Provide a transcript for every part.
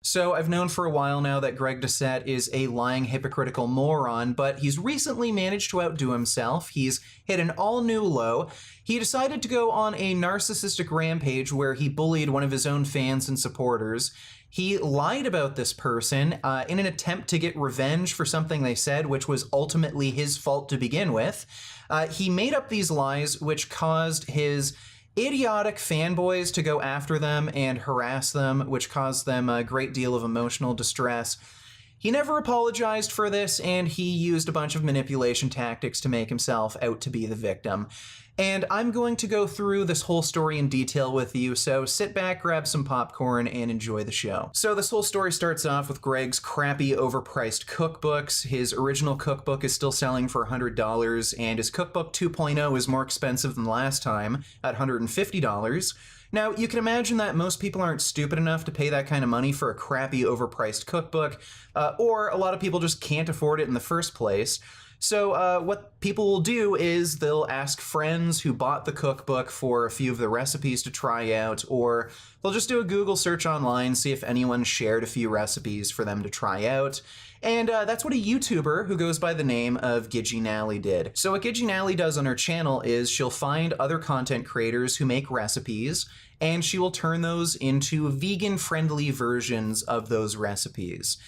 So I've known for a while now that Greg Doucette is a lying, hypocritical moron, but he's recently managed to outdo himself. He's hit an all-new low. He decided to go on a narcissistic rampage where he bullied one of his own fans and supporters. He lied about this person in an attempt to get revenge for something they said, which was ultimately his fault to begin with. He made up these lies, which caused his idiotic fanboys to go after them and harass them, which caused them a great deal of emotional distress. He never apologized for this, and he used a bunch of manipulation tactics to make himself out to be the victim. And I'm going to go through this whole story in detail with you, so sit back, grab some popcorn, and enjoy the show. So this whole story starts off with Greg's crappy, overpriced cookbooks. His original cookbook is still selling for $100, and his cookbook 2.0 is more expensive than last time, at $150. Now, you can imagine that most people aren't stupid enough to pay that kind of money for a crappy, overpriced cookbook, or a lot of people just can't afford it in the first place. So what people will do is they'll ask friends who bought the cookbook for a few of the recipes to try out, or they'll just do a Google search online, see if anyone shared a few recipes for them to try out. And that's what a YouTuber who goes by the name of Gidgy Nally did. So what Gidgy Nally does on her channel is she'll find other content creators who make recipes, and she will turn those into vegan-friendly versions of those recipes.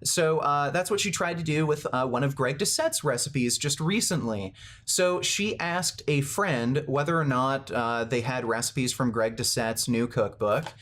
So that's what she tried to do with one of Greg Doucette's recipes just recently. So she asked a friend whether or not they had recipes from Greg Doucette's new cookbook,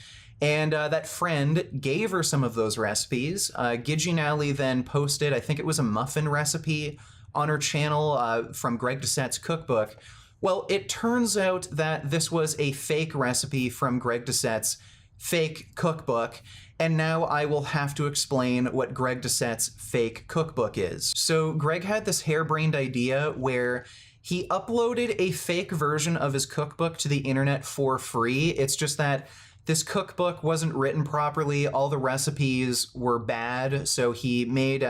and that friend gave her some of those recipes. Gidgy Nally then posted, I think it was a muffin recipe on her channel from Greg Doucette's cookbook. Well, it turns out that this was a fake recipe from Greg Doucette's fake cookbook, and now I will have to explain what Greg Doucette's fake cookbook is. So Greg had this harebrained idea where he uploaded a fake version of his cookbook to the internet for free. It's just that this cookbook wasn't written properly, all the recipes were bad, so he made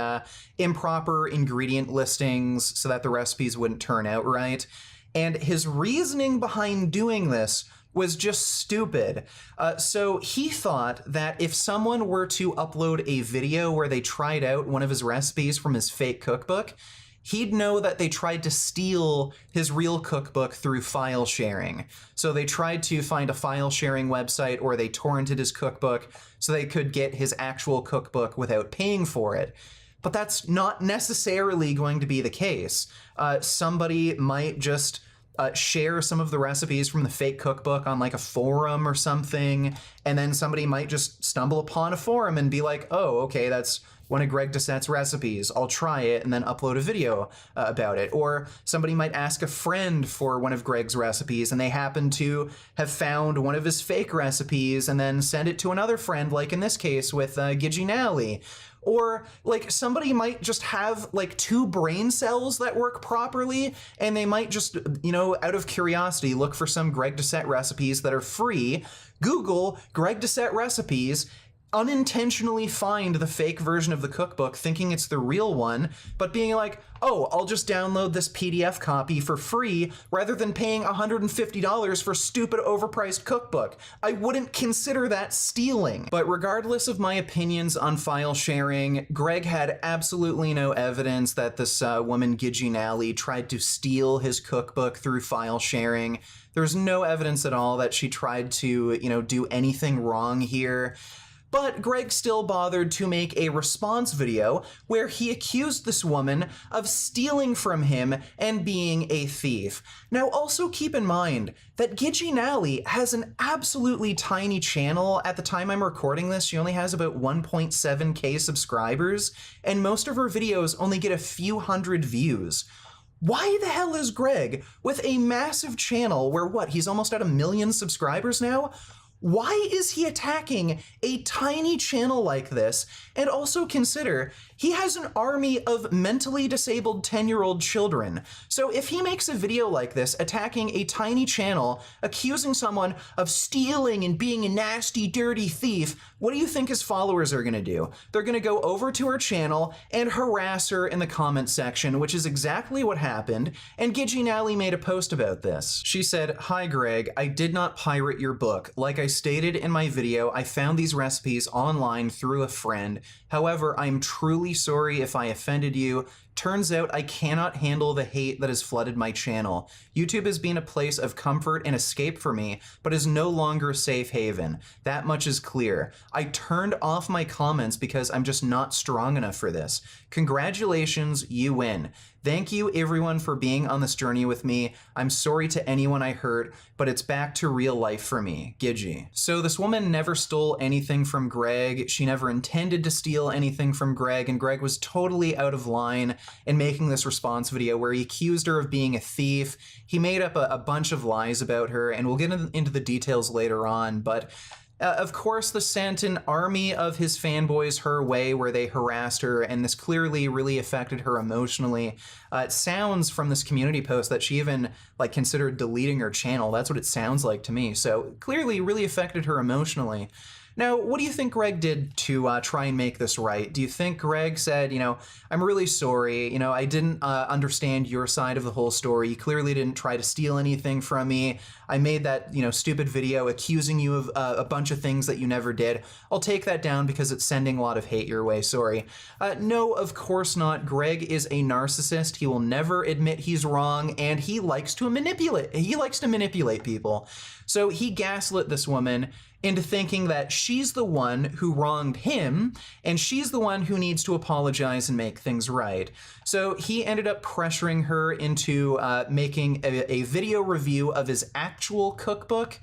improper ingredient listings so that the recipes wouldn't turn out right. And his reasoning behind doing this was just stupid. So he thought that if someone were to upload a video where they tried out one of his recipes from his fake cookbook, he'd know that they tried to steal his real cookbook through file sharing. So they tried to find a file sharing website, or they torrented his cookbook so they could get his actual cookbook without paying for it. But that's not necessarily going to be the case. Somebody might just share some of the recipes from the fake cookbook on like a forum or something, and then somebody might just stumble upon a forum and be like, oh, okay, that's one of Greg Doucette's recipes, I'll try it, and then upload a video about it. Or somebody might ask a friend for one of Greg's recipes, and they happen to have found one of his fake recipes and then send it to another friend, like in this case with Gidgy Nally. Or like somebody might just have like two brain cells that work properly, and they might just, you know, out of curiosity, look for some Greg Doucette recipes that are free, Google Greg Doucette recipes, unintentionally find the fake version of the cookbook thinking it's the real one, but being like, oh, I'll just download this PDF copy for free rather than paying $150 for stupid overpriced cookbook. I wouldn't consider that stealing. But regardless of my opinions on file sharing, Greg had absolutely no evidence that this woman Gidgy Nally tried to steal his cookbook through file sharing. There's no evidence at all that she tried to, you know, do anything wrong here. But Greg still bothered to make a response video where he accused this woman of stealing from him and being a thief. Now also keep in mind that Gidgy Nally has an absolutely tiny channel. At the time I'm recording this, she only has about 1.7K subscribers, and most of her videos only get a few hundred views. Why the hell is Greg, with a massive channel where what, he's almost at 1 million subscribers now? Why is he attacking a tiny channel like this? And also consider, he has an army of mentally disabled 10-year-old children. So if he makes a video like this, attacking a tiny channel, accusing someone of stealing and being a nasty, dirty thief, what do you think his followers are gonna do? They're gonna go over to her channel and harass her in the comment section, which is exactly what happened, and Gidgy Nally made a post about this. She said, "Hi Greg, I did not pirate your book. Like I stated in my video, I found these recipes online through a friend. However, I'm truly sorry if I offended you. Turns out I cannot handle the hate that has flooded my channel. YouTube has been a place of comfort and escape for me, but is no longer a safe haven. That much is clear. I turned off my comments because I'm just not strong enough for this. Congratulations, you win. Thank you everyone for being on this journey with me. I'm sorry to anyone I hurt, but it's back to real life for me. Gigi. So this woman never stole anything from Greg. She never intended to steal anything from Greg, and Greg was totally out of line in making this response video where he accused her of being a thief. He made up a bunch of lies about her, and we'll get into the details later on, but of course, this sent an army of his fanboys her way where they harassed her, and this clearly really affected her emotionally. It sounds from this community post that she even considered deleting her channel. That's what it sounds like to me. So clearly really affected her emotionally. Now, what do you think Greg did to try and make this right? Do you think Greg said, I'm really sorry, I didn't understand your side of the whole story. You clearly didn't try to steal anything from me. I made that, stupid video accusing you of a bunch of things that you never did. I'll take that down because it's sending a lot of hate your way, sorry. No, of course not. Greg is a narcissist. He will never admit he's wrong, and he likes to manipulate. He likes to manipulate people. So he gaslit this woman into thinking that she's the one who wronged him, and she's the one who needs to apologize and make things right. So he ended up pressuring her into making a video review of his actual cookbook,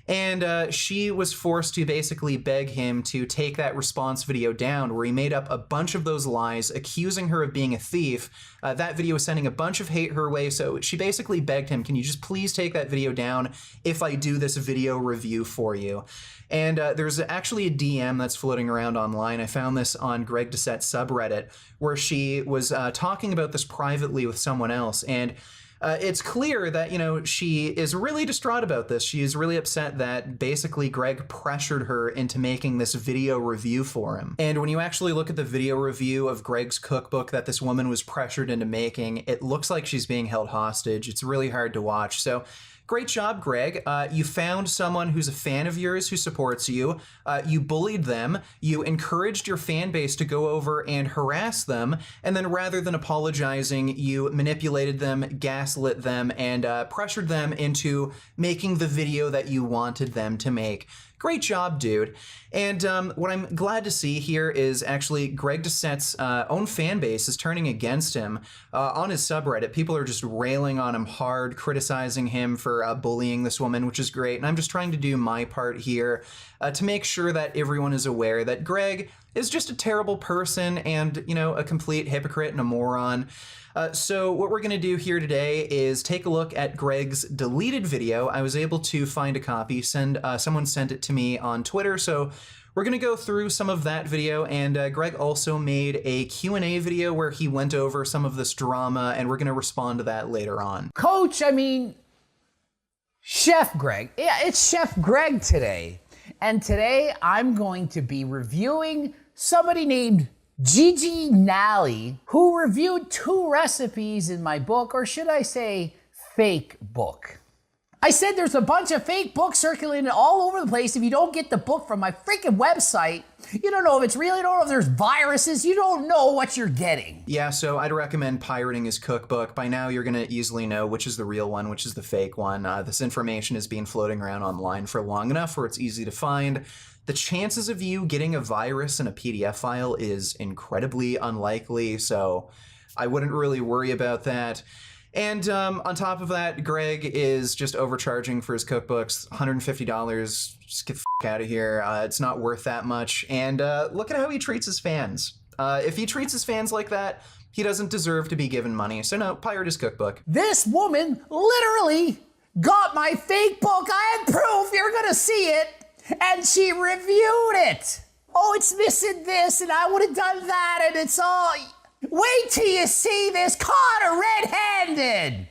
and she was forced to basically beg him to take that response video down, where he made up a bunch of those lies, accusing her of being a thief. That video was sending a bunch of hate her way, so she basically begged him, can you just please take that video down if I do this video review for you? And there's actually a DM that's floating around online. I found this on Greg Doucette's subreddit, where she was talking about this privately with someone else, and it's clear that, she is really distraught about this. She is really upset that basically Greg pressured her into making this video review for him. And when you actually look at the video review of Greg's cookbook that this woman was pressured into making, it looks like she's being held hostage. It's really hard to watch. So great job, Greg. You found someone who's a fan of yours who supports you. You bullied them. You encouraged your fan base to go over and harass them. And then rather than apologizing, you manipulated them, gaslit them, and pressured them into making the video that you wanted them to make. Great job, dude. And what I'm glad to see here is actually Greg Doucette's own fan base is turning against him on his subreddit. People are just railing on him hard, criticizing him for bullying this woman, which is great. And I'm just trying to do my part here to make sure that everyone is aware that Greg is just a terrible person and, a complete hypocrite and a moron. So what we're going to do here today is take a look at Greg's deleted video. I was able to find a copy. Someone sent it to me on Twitter, so we're going to go through some of that video, and Greg also made a Q&A video where he went over some of this drama, and we're going to respond to that later on. Coach, Chef Greg. Yeah, it's Chef Greg today. And today I'm going to be reviewing somebody named Gigi Nally, who reviewed 2 recipes in my book, or should I say fake book. I said there's a bunch of fake books circulating all over the place. If you don't get the book from my freaking website, you don't know if it's real, you don't know if there's viruses, you don't know what you're getting. Yeah, so I'd recommend pirating his cookbook. By now you're gonna easily know which is the real one, which is the fake one. This information has been floating around online for long enough where it's easy to find. The chances of you getting a virus in a PDF file is incredibly unlikely, so I wouldn't really worry about that. And on top of that, Greg is just overcharging for his cookbooks, $150. Just get the f out of here. It's not worth that much. And look at how he treats his fans. If he treats his fans like that, he doesn't deserve to be given money. So no, pirate his cookbook. This woman literally got my fake book. I have proof. You're gonna see it. And she reviewed it. Oh, it's missing this, and I would have done that, and it's all... Wait till you see this. Caught red-handed.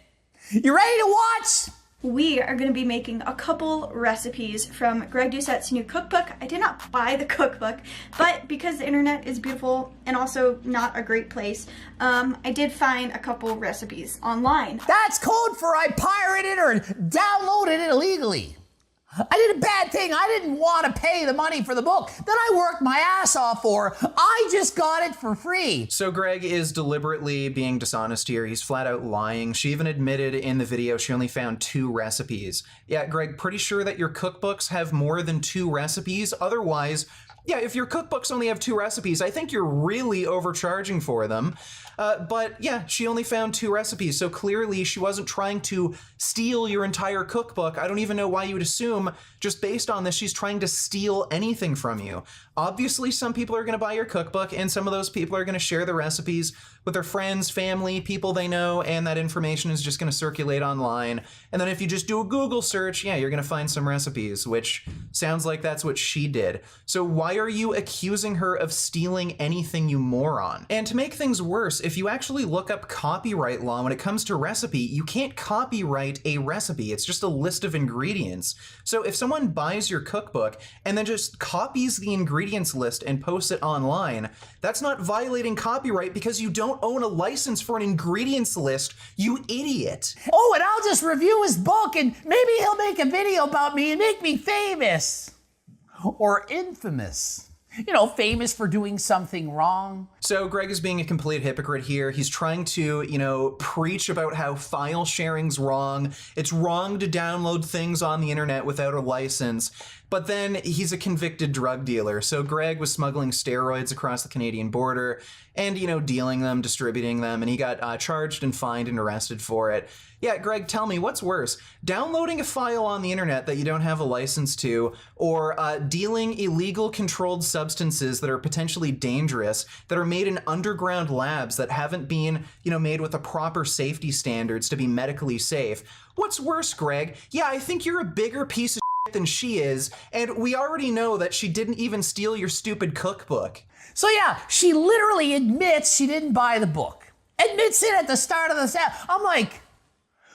You ready to watch? We are going to be making a couple recipes from Greg Doucette's new cookbook. I did not buy the cookbook, but because the internet is beautiful and also not a great place, I did find a couple recipes online. That's code for I pirated or downloaded it illegally. I did a bad thing. I didn't want to pay the money for the book that I worked my ass off for. I just got it for free. So Greg is deliberately being dishonest here. He's flat out lying. She even admitted in the video she only found 2 recipes. Yeah, Greg, pretty sure that your cookbooks have more than 2 recipes. Otherwise, yeah, if your cookbooks only have 2 recipes, I think you're really overcharging for them. But yeah, she only found 2 recipes, so clearly she wasn't trying to steal your entire cookbook. I don't even know why you would assume, just based on this, she's trying to steal anything from you. Obviously, some people are going to buy your cookbook, and some of those people are going to share the recipes with their friends, family, people they know, and that information is just going to circulate online. And then if you just do a Google search, yeah, you're going to find some recipes, which sounds like that's what she did. So why are you accusing her of stealing anything, you moron? And to make things worse, if you actually look up copyright law when it comes to recipe, you can't copyright a recipe. It's just a list of ingredients. So if someone buys your cookbook and then just copies the ingredients list and posts it online, that's not violating copyright because you don't own a license for an ingredients list, you idiot. Oh, and I'll just review his book and maybe he'll make a video about me and make me famous. Or infamous. You know, famous for doing something wrong. So Greg is being a complete hypocrite here. He's trying to, you know, preach about how file sharing's wrong. It's wrong to download things on the internet without a license. But then he's a convicted drug dealer. So Greg was smuggling steroids across the Canadian border and, you know, dealing them, distributing them, and he got charged and fined and arrested for it. Yeah, Greg, tell me, what's worse? Downloading a file on the internet that you don't have a license to, or dealing illegal controlled substances that are potentially dangerous, that are made in underground labs that haven't been, you know, made with the proper safety standards to be medically safe? What's worse, Greg? Yeah, I think you're a bigger piece of shit than she is, and we already know that she didn't even steal your stupid cookbook. So yeah, she literally admits she didn't buy the book. Admits it at the start of the set. I'm like,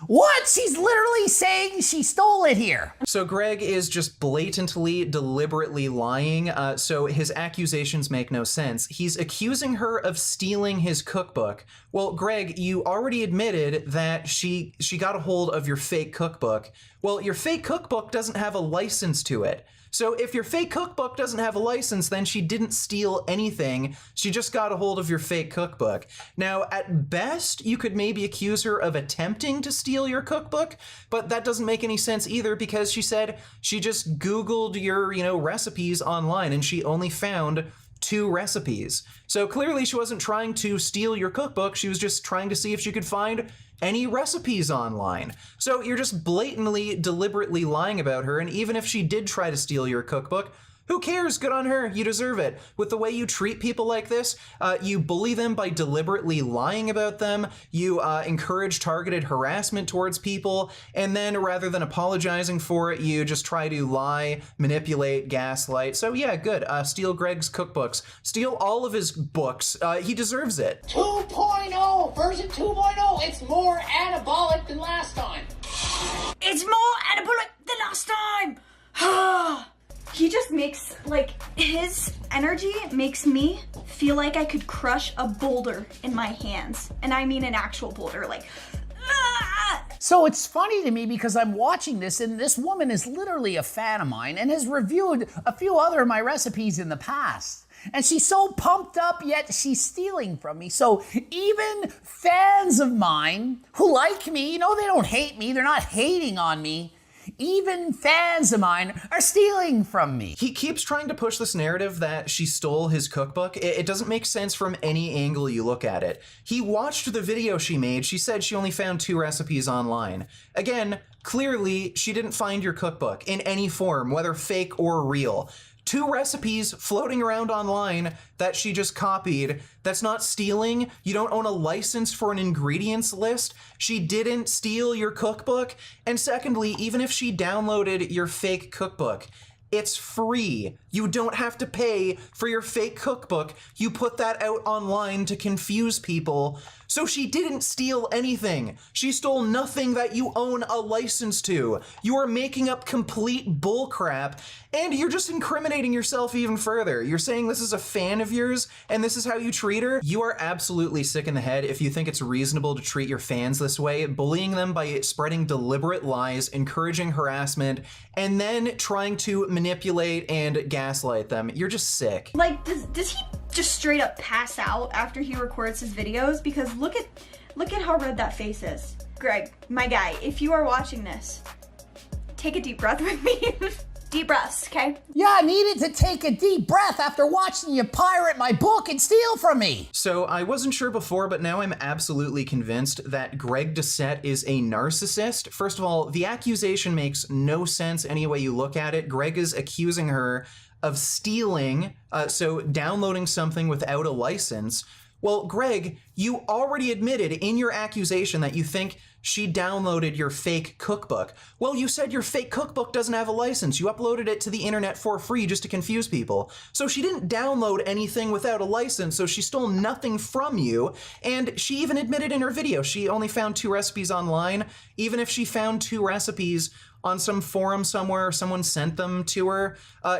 what? She's literally saying she stole it here. So Greg is just blatantly, deliberately lying, so his accusations make no sense. He's accusing her of stealing his cookbook. Well, Greg, you already admitted that she got a hold of your fake cookbook. Well, your fake cookbook doesn't have a license to it. So if your fake cookbook doesn't have a license, then she didn't steal anything. She just got a hold of your fake cookbook. Now, at best, you could maybe accuse her of attempting to steal your cookbook, but that doesn't make any sense either because she said she just Googled your, you know, recipes online and she only found 2 recipes. So clearly she wasn't trying to steal your cookbook. She was just trying to see if she could find any recipes online. So you're just blatantly, deliberately lying about her, and even if she did try to steal your cookbook, who cares? Good on her. You deserve it. With the way you treat people like this, you bully them by deliberately lying about them, you encourage targeted harassment towards people, and then rather than apologizing for it, you just try to lie, manipulate, gaslight. So yeah, good. Steal Greg's cookbooks. Steal all of his books. He deserves it. 2.0, version 2.0. It's more anabolic than last time. It's more anabolic than last time. He just makes, like, his energy makes me feel like I could crush a boulder in my hands. And I mean an actual boulder, like, ah! So it's funny to me because I'm watching this and this woman is literally a fan of mine and has reviewed a few other of my recipes in the past. And she's so pumped up, yet she's stealing from me. So even fans of mine who like me, you know, they don't hate me, they're not hating on me. Even fans of mine are stealing from me. He keeps trying to push this narrative that she stole his cookbook. It doesn't make sense from any angle you look at it. He watched the video she made. She said she only found 2 recipes online. Again, clearly she didn't find your cookbook in any form, whether fake or real. 2 recipes floating around online that she just copied. That's not stealing. You don't own a license for an ingredients list. She didn't steal your cookbook. And secondly, even if she downloaded your fake cookbook, It's free. You don't have to pay for your fake cookbook. You put that out online to confuse people. So she didn't steal anything. She stole nothing that you own a license to. You are making up complete bullcrap, and you're just incriminating yourself even further. You're saying this is a fan of yours, and this is how you treat her? You are absolutely sick in the head if you think it's reasonable to treat your fans this way, bullying them by spreading deliberate lies, encouraging harassment, and then trying to manipulate and gaslight them. You're just sick. Like, does he just straight up pass out after he records his videos? Because look at how red that face is. Greg, my guy, if you are watching this, take a deep breath with me. Deep breaths, okay? Yeah, I needed to take a deep breath after watching you pirate my book and steal from me. So I wasn't sure before, but now I'm absolutely convinced that Greg Doucette is a narcissist. First of all, the accusation makes no sense any way you look at it. Greg is accusing her of stealing, so downloading something without a license. Well, Greg, you already admitted in your accusation that you think she downloaded your fake cookbook. Well, you said your fake cookbook doesn't have a license. You uploaded it to the internet for free just to confuse people. So she didn't download anything without a license, so she stole nothing from you. And she even admitted in her video she only found 2 recipes online. Even if she found 2 recipes on some forum somewhere, someone sent them to her.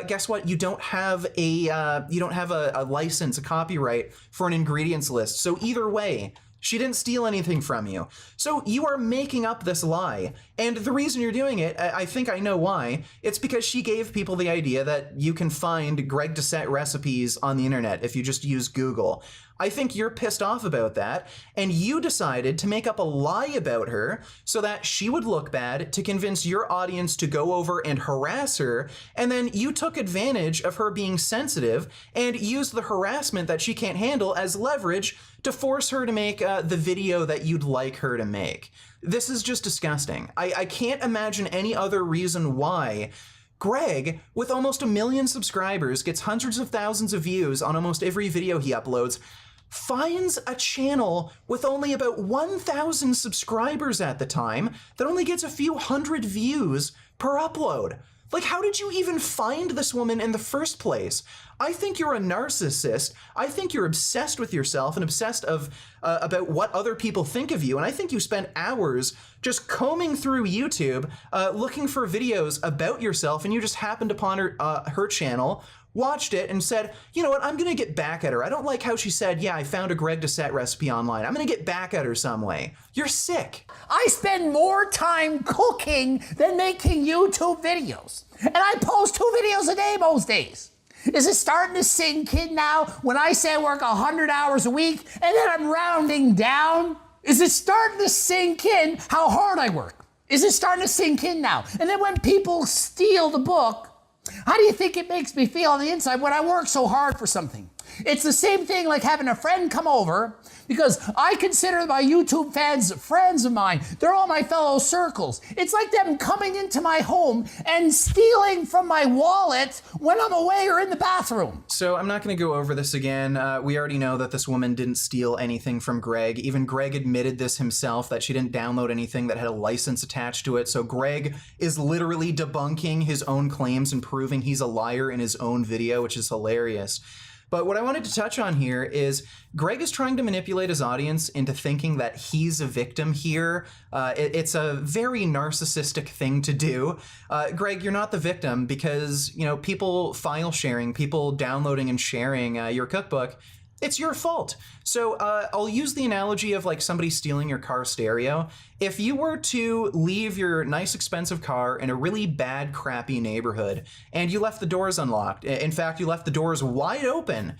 Guess what? You don't have a license, a copyright for an ingredients list. So either way, she didn't steal anything from you. So you are making up this lie. And the reason you're doing it, I think I know why. It's because she gave people the idea that you can find Greg Doucette recipes on the internet if you just use Google. I think you're pissed off about that, and you decided to make up a lie about her so that she would look bad, to convince your audience to go over and harass her, and then you took advantage of her being sensitive and used the harassment that she can't handle as leverage to force her to make the video that you'd like her to make. This is just disgusting. I can't imagine any other reason why Greg, with almost 1 million subscribers, gets hundreds of thousands of views on almost every video he uploads, finds a channel with only about 1,000 subscribers at the time that only gets a few hundred views per upload. Like, how did you even find this woman in the first place? I think you're a narcissist. I think you're obsessed with yourself and obsessed about what other people think of you. And I think you spent hours just combing through YouTube looking for videos about yourself, and you just happened upon her channel, watched it, and said, you know what, I'm gonna get back at her. I don't like how she said, yeah, I found a Greg Doucette recipe online. I'm gonna get back at her some way. You're sick. I spend more time cooking than making YouTube videos. And I post 2 videos a day most days. Is it starting to sink in now when I say I work 100 hours a week and then I'm rounding down? Is it starting to sink in how hard I work? Is it starting to sink in now? And then when people steal the book, how do you think it makes me feel on the inside when I work so hard for something? It's the same thing like having a friend come over, because I consider my YouTube fans friends of mine. They're all my fellow circles. It's like them coming into my home and stealing from my wallet when I'm away or in the bathroom. So I'm not going to go over this again. We already know that this woman didn't steal anything from Greg. Even Greg admitted this himself, that she didn't download anything that had a license attached to it. So Greg is literally debunking his own claims and proving he's a liar in his own video, which is hilarious. But what I wanted to touch on here is Greg is trying to manipulate his audience into thinking that he's a victim here. It's a very narcissistic thing to do. Greg, you're not the victim, because, you know, people file sharing, people downloading and sharing your cookbook, it's your fault. So I'll use the analogy of like somebody stealing your car stereo. If you were to leave your nice expensive car in a really bad, crappy neighborhood and you left the doors unlocked, in fact, you left the doors wide open,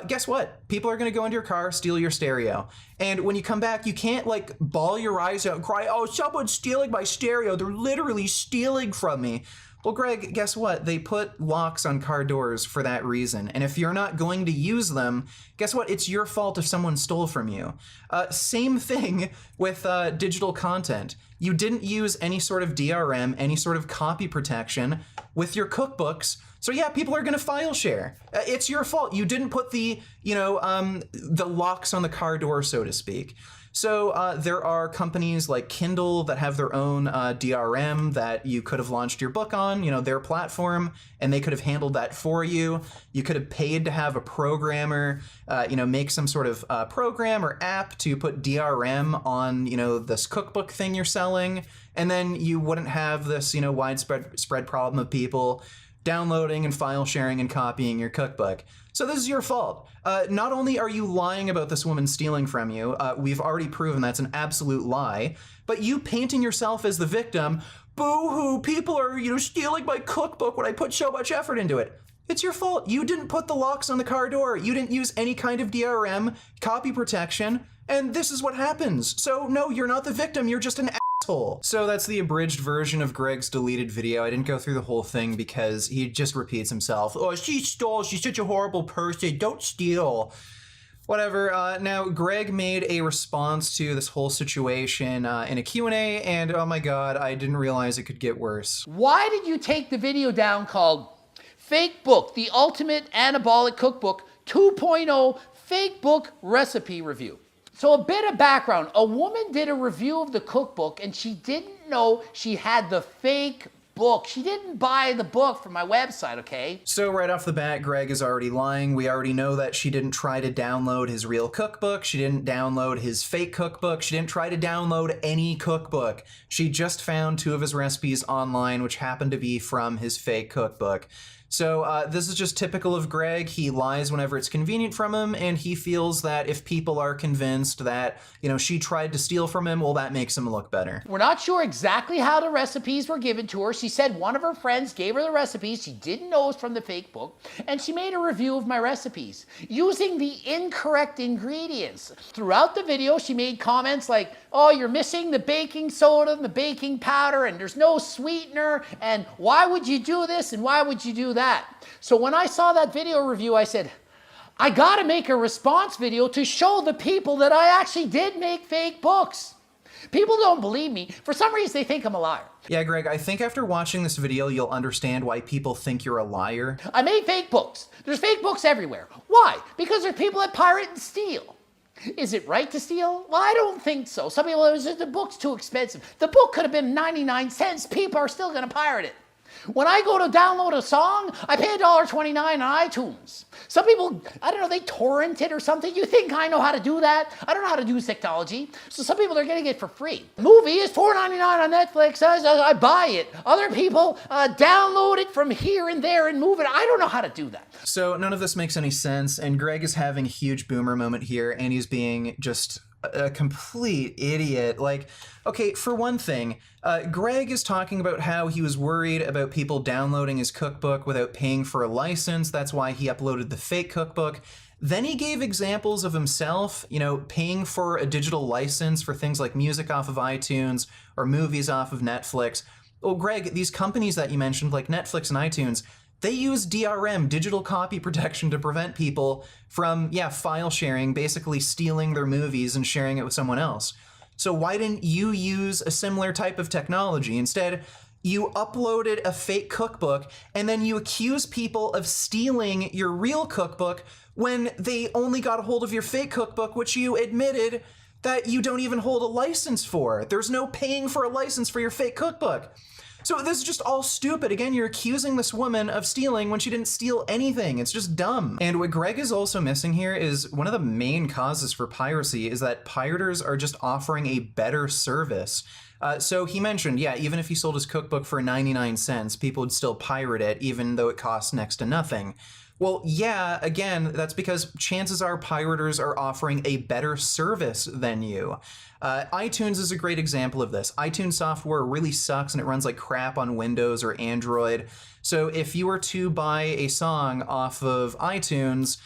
guess what? People are gonna go into your car, steal your stereo. And when you come back, you can't like bawl your eyes out and cry, oh, someone's stealing my stereo. They're literally stealing from me. Well, Greg, guess what? They put locks on car doors for that reason. And if you're not going to use them, guess what? It's your fault if someone stole from you. Same thing with digital content. You didn't use any sort of DRM, any sort of copy protection with your cookbooks. So yeah, people are gonna file share. It's your fault. You didn't put the locks on the car door, so to speak. So there are companies like Kindle that have their own DRM that you could have launched your book on, their platform, and they could have handled that for you. You could have paid to have a programmer, make some sort of program or app to put DRM on, this cookbook thing you're selling, and then you wouldn't have this, widespread problem of people downloading and file sharing and copying your cookbook. So this is your fault. Not only are you lying about this woman stealing from you, we've already proven that's an absolute lie, but you painting yourself as the victim, boo-hoo, people are, stealing my cookbook when I put so much effort into it. It's your fault. You didn't put the locks on the car door. You didn't use any kind of DRM, copy protection, and this is what happens. So no, you're not the victim, you're just an asshole. So that's the abridged version of Greg's deleted video. I didn't go through the whole thing because he just repeats himself. Oh, she stole, she's such a horrible person, don't steal. Whatever. Now, Greg made a response to this whole situation in a Q&A, and oh my god, I didn't realize it could get worse. Why did you take the video down called Fake Book, the Ultimate Anabolic Cookbook 2.0 Fake Book Recipe Review? So a bit of background. A woman did a review of the cookbook and she didn't know she had the fake book. She didn't buy the book from my website, okay? So right off the bat, Greg is already lying. We already know that she didn't try to download his real cookbook. She didn't download his fake cookbook. She didn't try to download any cookbook. She just found 2 of his recipes online, which happened to be from his fake cookbook. So this is just typical of Greg. He lies whenever it's convenient from him, and he feels that if people are convinced that, she tried to steal from him, well, that makes him look better. We're not sure exactly how the recipes were given to her. She said one of her friends gave her the recipes. She didn't know it was from the fake book, and she made a review of my recipes using the incorrect ingredients. Throughout the video, she made comments like, oh, you're missing the baking soda and the baking powder, and there's no sweetener, and why would you do this, and why would you do that? So when I saw that video review, I said, I gotta make a response video to show the people that I actually did make fake books. People don't believe me. For some reason, they think I'm a liar. Yeah, Greg, I think after watching this video, you'll understand why people think you're a liar. I made fake books. There's fake books everywhere. Why? Because there's people that pirate and steal. Is it right to steal? Well, I don't think so. Some people say the book's too expensive. The book could have been 99 cents. People are still gonna pirate it. When I go to download a song, I pay $1.29 on iTunes. Some people, I don't know, they torrent it or something. You think I know how to do that? I don't know how to use technology. So some people are getting it for free. Movie is $4.99 on Netflix. I buy it. Other people download it from here and there and move it. I don't know how to do that. So none of this makes any sense, and Greg is having a huge boomer moment here, and he's being just a complete idiot. Like, okay, for one thing, Greg is talking about how he was worried about people downloading his cookbook without paying for a license. That's why he uploaded the fake cookbook. Then he gave examples of himself, paying for a digital license for things like music off of iTunes or movies off of Netflix. Well, Greg, these companies that you mentioned, like Netflix and iTunes, they use DRM, digital copy protection, to prevent people from, file sharing, basically stealing their movies and sharing it with someone else. So why didn't you use a similar type of technology? Instead, you uploaded a fake cookbook and then you accuse people of stealing your real cookbook when they only got a hold of your fake cookbook, which you admitted that you don't even hold a license for. There's no paying for a license for your fake cookbook. So this is just all stupid. Again, you're accusing this woman of stealing when she didn't steal anything. It's just dumb. And what Greg is also missing here is one of the main causes for piracy is that pirators are just offering a better service. So he mentioned, even if he sold his cookbook for 99 cents, people would still pirate it, even though it costs next to nothing. Well, again, that's because chances are pirators are offering a better service than you. iTunes is a great example of this. iTunes software really sucks and it runs like crap on Windows or Android. So if you were to buy a song off of iTunes,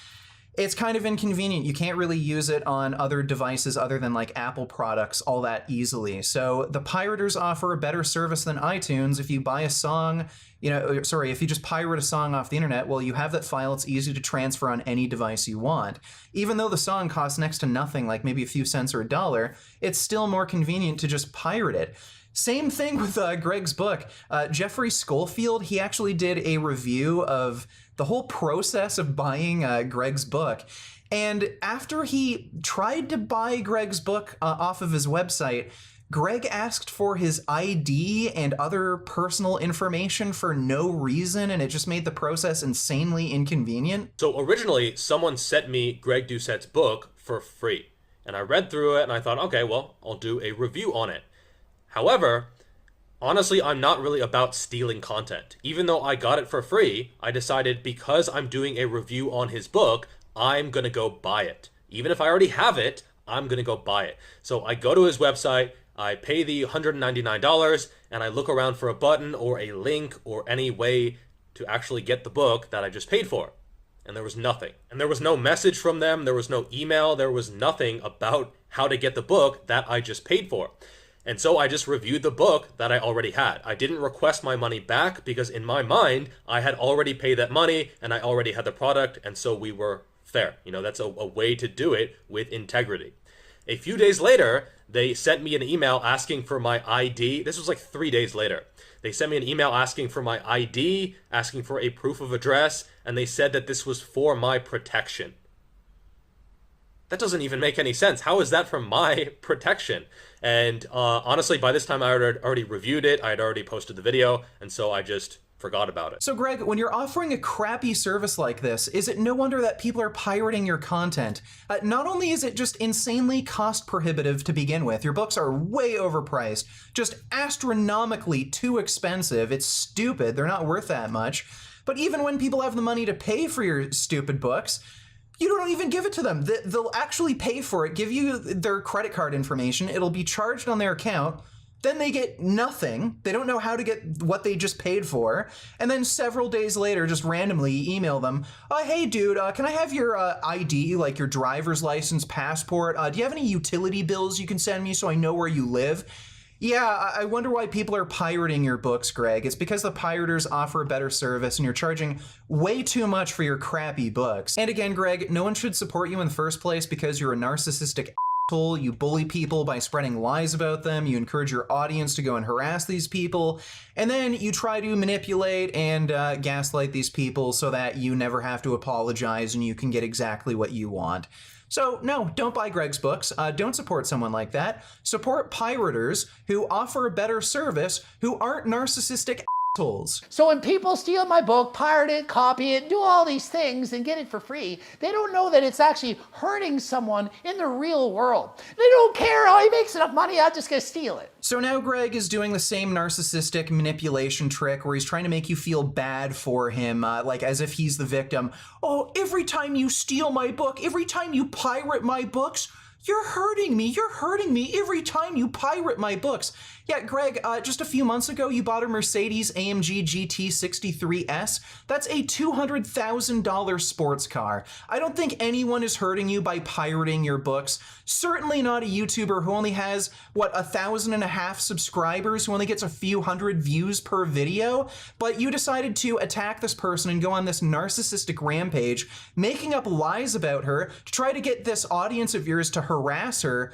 it's kind of inconvenient. You can't really use it on other devices other than like Apple products all that easily. So the pirators offer a better service than iTunes. If you buy a song, if you just pirate a song off the internet, well, you have that file. It's easy to transfer on any device you want. Even though the song costs next to nothing, like maybe a few cents or $1, it's still more convenient to just pirate it. Same thing with Greg's book. Jeffrey Schofield, he actually did a review of the whole process of buying Greg's book. And after he tried to buy Greg's book off of his website, Greg asked for his ID and other personal information for no reason, and it just made the process insanely inconvenient. So originally, someone sent me Greg Doucette's book for free. And I read through it and I thought, okay, well, I'll do a review on it. However, honestly, I'm not really about stealing content. Even though I got it for free, I decided because I'm doing a review on his book, I'm going to go buy it. Even if I already have it, I'm going to go buy it. So I go to his website, I pay the $199, and I look around for a button or a link or any way to actually get the book that I just paid for. And there was nothing. And there was no message from them, there was no email, there was nothing about how to get the book that I just paid for. And so I just reviewed the book that I already had. I didn't request my money back because in my mind, I had already paid that money and I already had the product, and so we were fair. You know, that's a way to do it with integrity. A few days later, they sent me an email asking for my ID. This was like 3 days later. They sent me an email asking for my ID, asking for a proof of address, and they said that this was for my protection. That doesn't even make any sense. How is that for my protection? And honestly, by this time I had already reviewed it. I had already posted the video, and so I just forgot about it. So Greg, when you're offering a crappy service like this, is it no wonder that people are pirating your content? Not only is it just insanely cost prohibitive to begin with, your books are way overpriced, just astronomically too expensive. It's stupid. They're not worth that much. But even when people have the money to pay for your stupid books, you don't even give it to them. They'll actually pay for it, give you their credit card information. It'll be charged on their account. Then they get nothing. They don't know how to get what they just paid for. And then several days later, just randomly email them, hey dude, can I have your ID, like your driver's license, passport? Do you have any utility bills you can send me so I know where you live? Yeah, I wonder why people are pirating your books, Greg. It's because the pirators offer a better service and you're charging way too much for your crappy books. And again, Greg, no one should support you in the first place because you're a narcissistic asshole. You bully people by spreading lies about them. You encourage your audience to go and harass these people. And then you try to manipulate and gaslight these people so that you never have to apologize and you can get exactly what you want. So no, don't buy Greg's books. Don't support someone like that. Support pirators who offer a better service, who aren't narcissistic assholes. So when people steal my book, pirate it, copy it, do all these things and get it for free, they don't know that it's actually hurting someone in the real world. They don't care how he makes enough money, I'm just gonna steal it. So now Greg is doing the same narcissistic manipulation trick where he's trying to make you feel bad for him, like as if he's the victim. Oh, every time you steal my book, every time you pirate my books, you're hurting me. You're hurting me every time you pirate my books. Yeah, Greg, just a few months ago, you bought a Mercedes AMG GT 63S. That's a $200,000 sports car. I don't think anyone is hurting you by pirating your books. Certainly not a YouTuber who only has, 1,500 subscribers, who only gets a few hundred views per video. But you decided to attack this person and go on this narcissistic rampage, making up lies about her to try to get this audience of yours to harass her.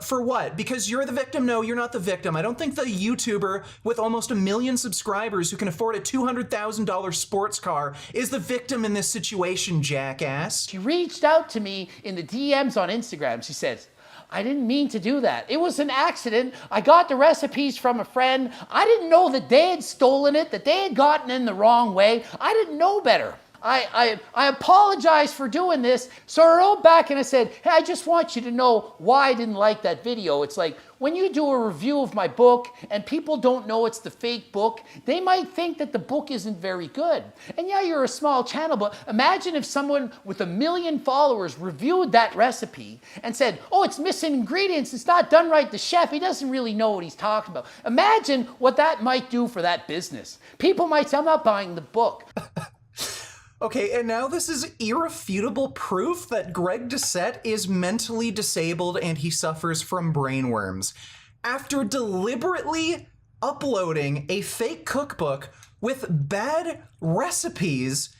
For what? Because you're the victim? No, you're not the victim. I don't think the YouTuber with almost 1 million subscribers who can afford a $200,000 sports car is the victim in this situation, jackass. She reached out to me in the DMs on Instagram. She says, I didn't mean to do that. It was an accident. I got the recipes from a friend. I didn't know that they had stolen it, that they had gotten in the wrong way. I didn't know better. I apologize for doing this. So I wrote back and I said, hey, I just want you to know why I didn't like that video. It's like when you do a review of my book and people don't know it's the fake book, they might think that the book isn't very good. And yeah, you're a small channel, but imagine if someone with 1 million followers reviewed that recipe and said, oh, it's missing ingredients. It's not done right. The chef, he doesn't really know what he's talking about. Imagine what that might do for that business. People might say, I'm not buying the book. Okay, and now this is irrefutable proof that Greg Doucette is mentally disabled and he suffers from brainworms. After deliberately uploading a fake cookbook with bad recipes,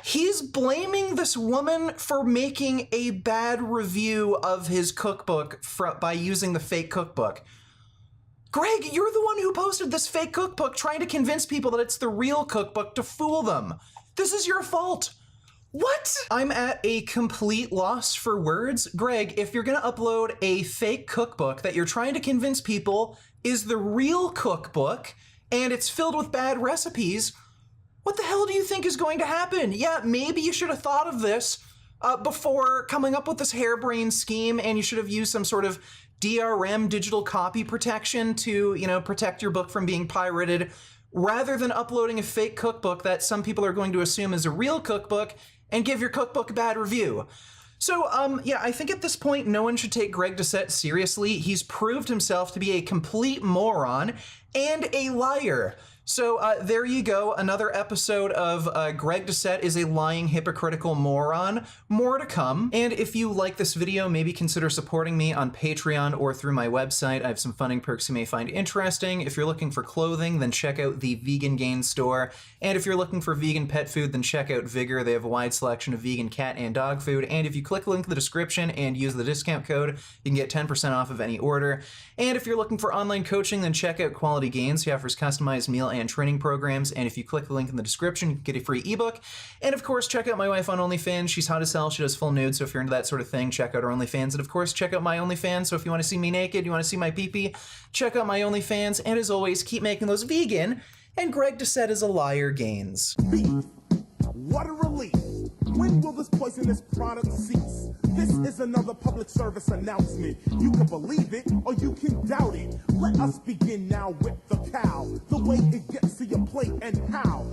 he's blaming this woman for making a bad review of his cookbook by using the fake cookbook. Greg, you're the one who posted this fake cookbook trying to convince people that it's the real cookbook to fool them. This is your fault. What? I'm at a complete loss for words. Greg, if you're gonna upload a fake cookbook that you're trying to convince people is the real cookbook and it's filled with bad recipes, what the hell do you think is going to happen? Yeah, maybe you should have thought of this before coming up with this harebrained scheme, and you should have used some sort of DRM, digital copy protection, to, protect your book from being pirated, rather than uploading a fake cookbook that some people are going to assume is a real cookbook and give your cookbook a bad review. So, I think at this point, no one should take Greg Doucette seriously. He's proved himself to be a complete moron and a liar. So there you go, another episode of Greg Doucette is a lying, hypocritical moron. More to come. And if you like this video, maybe consider supporting me on Patreon or through my website. I have some funding perks you may find interesting. If you're looking for clothing, then check out the Vegan Gain store. And if you're looking for vegan pet food, then check out Vigor. They have a wide selection of vegan cat and dog food. And if you click the link in the description and use the discount code, you can get 10% off of any order. And if you're looking for online coaching, then check out Quality Gains. He offers customized meal and training programs, and if you click the link in the description, you can get a free ebook. And of course, check out my wife on OnlyFans. She's hot as hell. She does full nude, so if you're into that sort of thing, check out her OnlyFans. And of course, check out my OnlyFans. So if you want to see me naked, you want to see my pee-pee, check out my OnlyFans. And as always, keep making those vegan and Greg Doucette is a liar gains. What a relief. When will this poisonous product cease? This is another public service announcement. You can believe it or you can doubt it. Let us begin now with the cow. The way it gets to your plate and how.